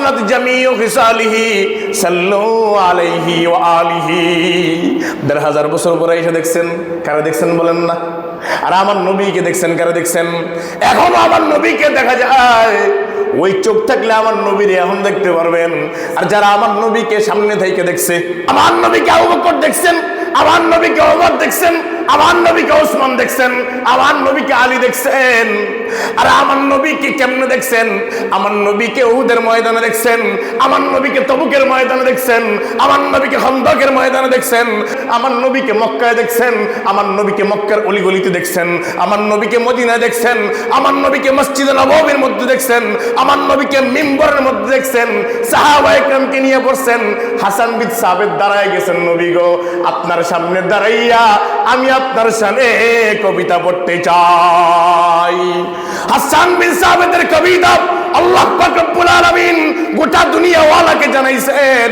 হাসানাত জামিউ খিসালিহি সাল্লু আলাইহি ওয়া আলিহি। ১,৫০০ বছর পরে এসে দেখছেন, কারা দেখছেন বলেন না? আর আমার নবীকে দেখছেন, কারা দেখছেন? এখনো আমার নবীকে দেখা যায়। ওই চোখ থাকলে আমার নবীর এখন দেখতে পারবেন। আর যারা আমার নবীকে সামনে থেকে দেখছে, আমার নবীকে আবু বকর দেখছেন, আমার নবীকে ওমর দেখছেন, আমার নবীকে ওসমান দেখছেন, আমার নবীকে আলী দেখছেন। আর আমার নবীকে কেমনে দেখছেন? আমার নবীকে উহুদের ময়দানে দেখছেন, আমার নবীকে তবুকের ময়দানে দেখছেন, আমার নবীকে খন্দকের ময়দানে দেখছেন, আমার নবীকে মক্কায় দেখছেন, আমার নবীকে মক্কার অলিগলিতে দেখছেন, আমার নবীকে মদিনায় দেখছেন, আমার নবীকে মসজিদে নববীর মধ্যে দেখছেন, আমার নবীকে মিম্বরের মধ্যে দেখছেন। সাহাবায়ে কেরামকে নিয়ে পড়ছেন। হাসান বিন সাবিত দাঁড়ায় গেছেন, নবী গো আপনার সামনে দাঁড়াইয়া আমি আপনার সামনে কবিতা পড়তে চাই। হাসান বিন সাবিতের কবিতা আল্লাহ পাক রব্বুল আলামিন গোটা দুনিয়া ওয়ালাকে জানাইছেন।